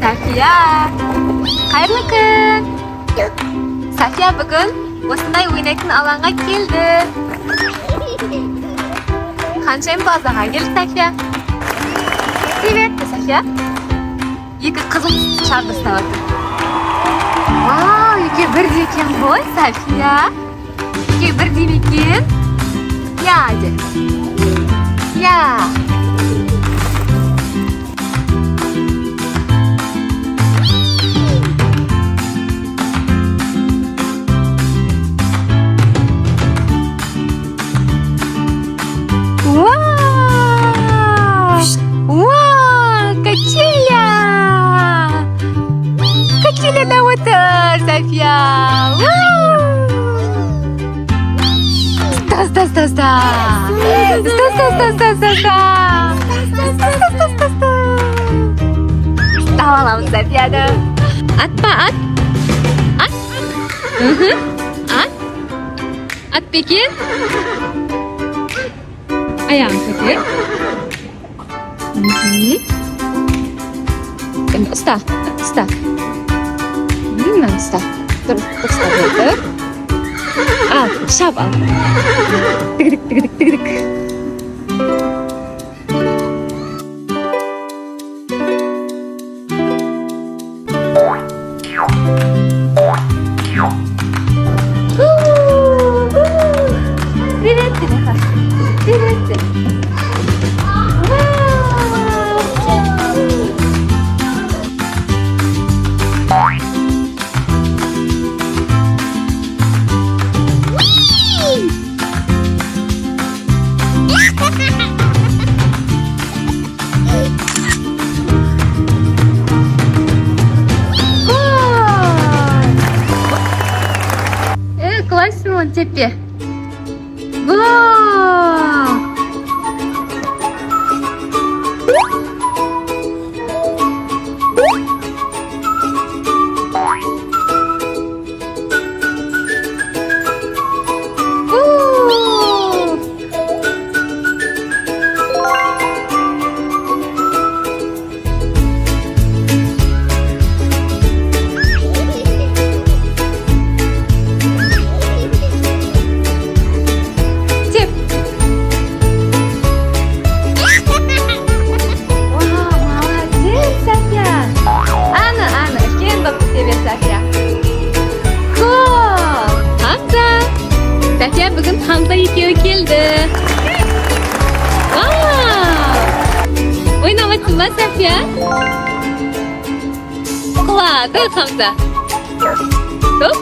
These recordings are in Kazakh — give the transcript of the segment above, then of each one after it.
Safiya, қайырлы күн. Safiya бүгін осындай ойнайтын алаңға келді. Қаншайым базаға келді Safiya? Привет, Safiya. Екі қызыл шарды ұстап отыр. Вау, екеуі бірдей екен ғой, Safiya. Екеуі бірдей ме екен? Я де. Я. Качеля отыр, Safiya. Ста. Став аламыз Safiяны. Ат па, ат? Ат? Ат? Ат бекен? Аяғын көтер. Ұста. Мынаны ұста. Тұр, ұста болдыр. Ал, шап ал. Тігідік. Привет. Классный он тебе. Safiya бүгін Хамза екеуі келді. Ойнаватсың ба, Safiya? Құлады, Хамза. Топ.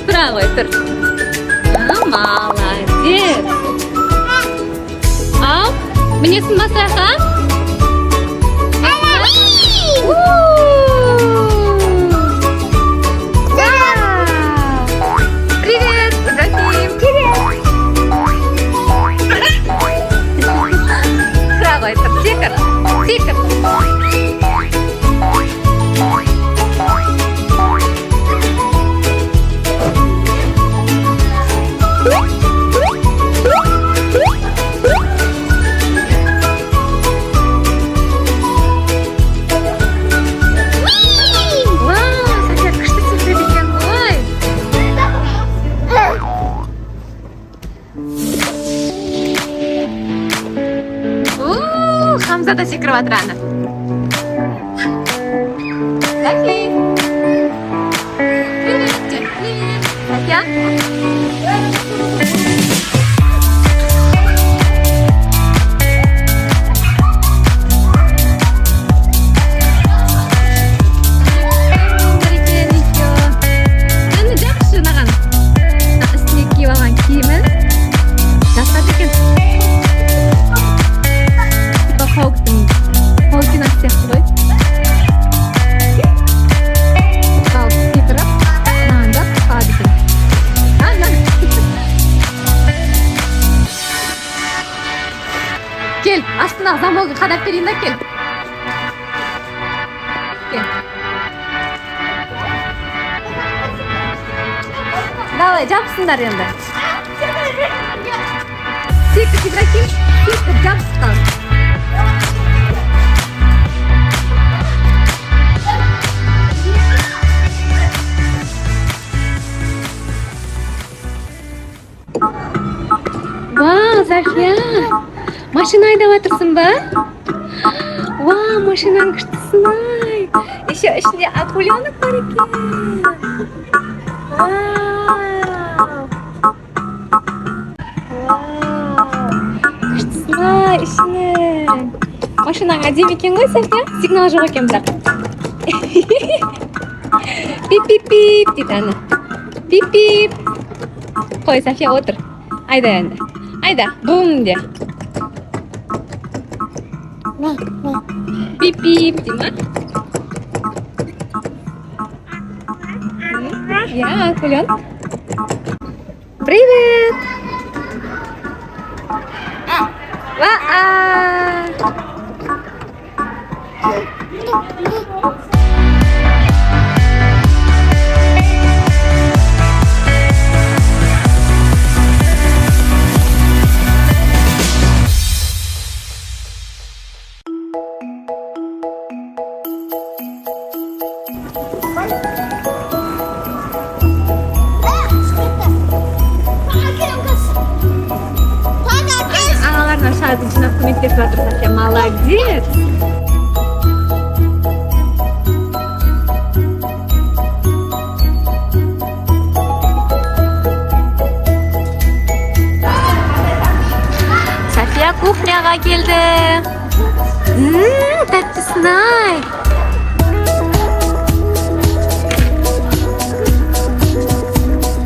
Тұра ғой, тұр. Молодец. Ал. Мінесің масаға? Привет, Ибрахим. Привет. Тұра ғой, тұр. Секір. Хамза да секіріп жатыр ана. Safi. Привет. Safiya. Gel, астына замогын қадап берейін да, кел. Давай, жапсыңдар енді. Секір, Ибрахим, секір, жапсыңдар. Вау, София, машина айдап жатырсың ба? Вау, машинаң күштісін-ай. Еще ішінде акуленок бар екен. Вау. Күштісін-ай, ішінің. Машинаң әдемі екен ғой, София? Сигнал жоқ екен бірақ. Пип-пип-пип дейді ана. Пип-пип. Қой, София, отыр. Айда енді. Айда, бұң де. Пип-пип дейді ма? Я, акулен. Привет! Ва-а! Аналарына шарды жинап көмектесіп жатыр, София, молодец! София кухняға келді. Тәттісін-ай!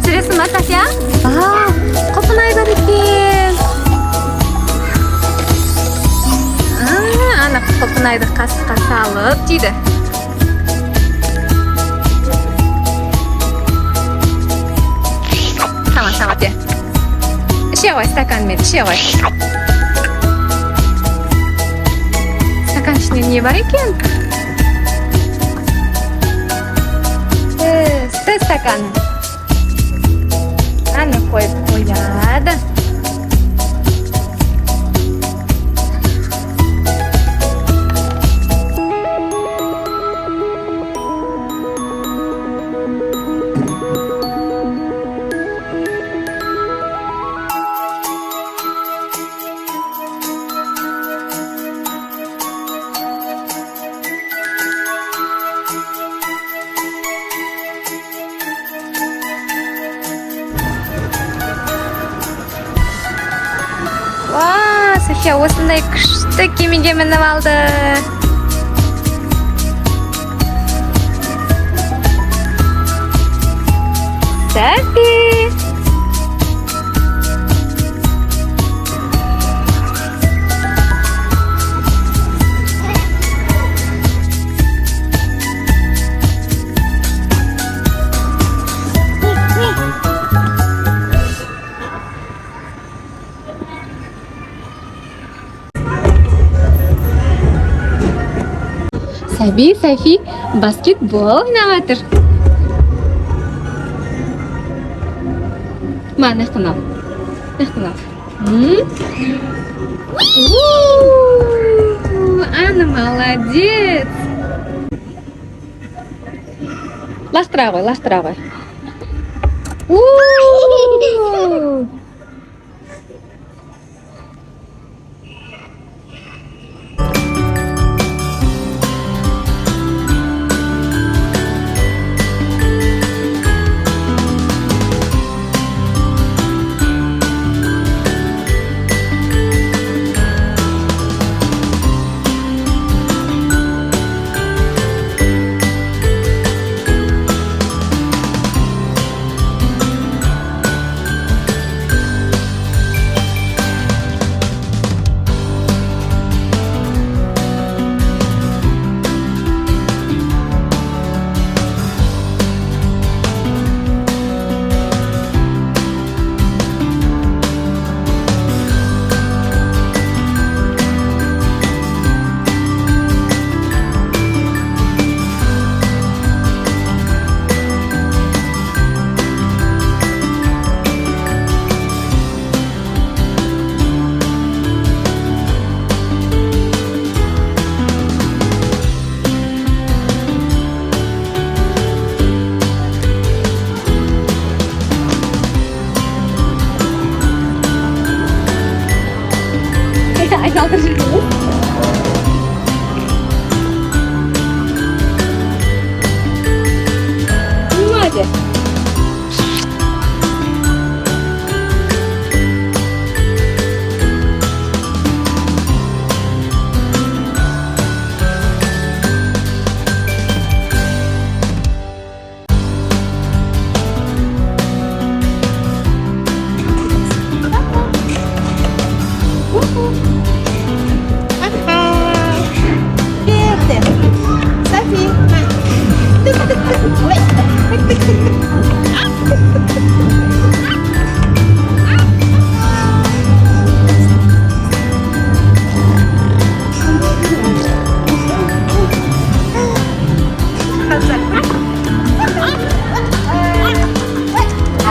Сұресің ба, София? Құлпынай бар екен. Ана құлпынайды қасыққа салып дейді. Тамаша, де. Іше ғой, стаканмен, іше ғой. Стакан ішінде не бар екен? Сты стаканы. Аны қойып қояды. София осындай күшті кемеге мініп алды. Sábi. Sábi, SaFi basketbol oynav жатыр. Mana kenal. Ana молодец. Ластыра ғой.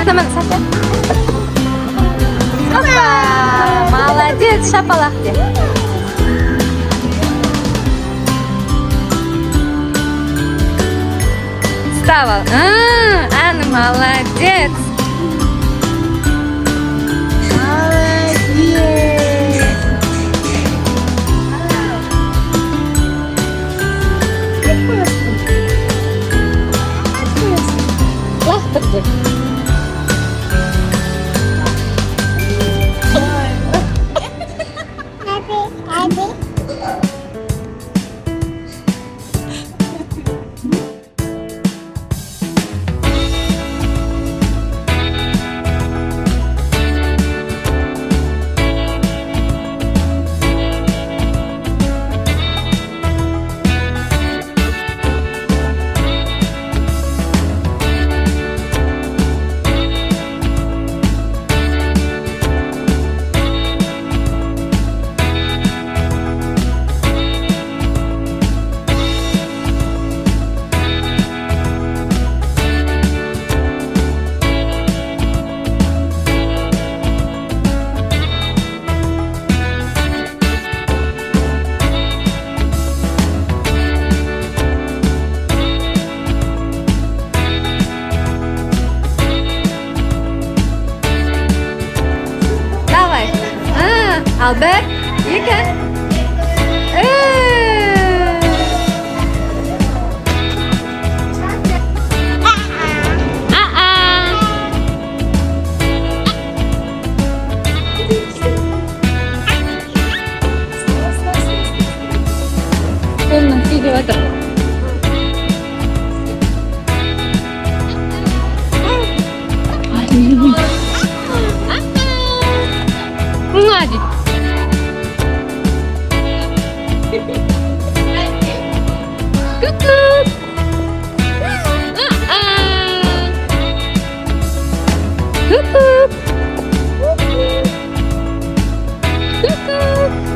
Батырмен, София. Опа! Молодец, шапалақ де. Вставал. Анна, молодец. Лақтырды. Al bir, iki. Kolundan gidiyor da. Hadi. Küçük. Küçük. Küçük. Küçük.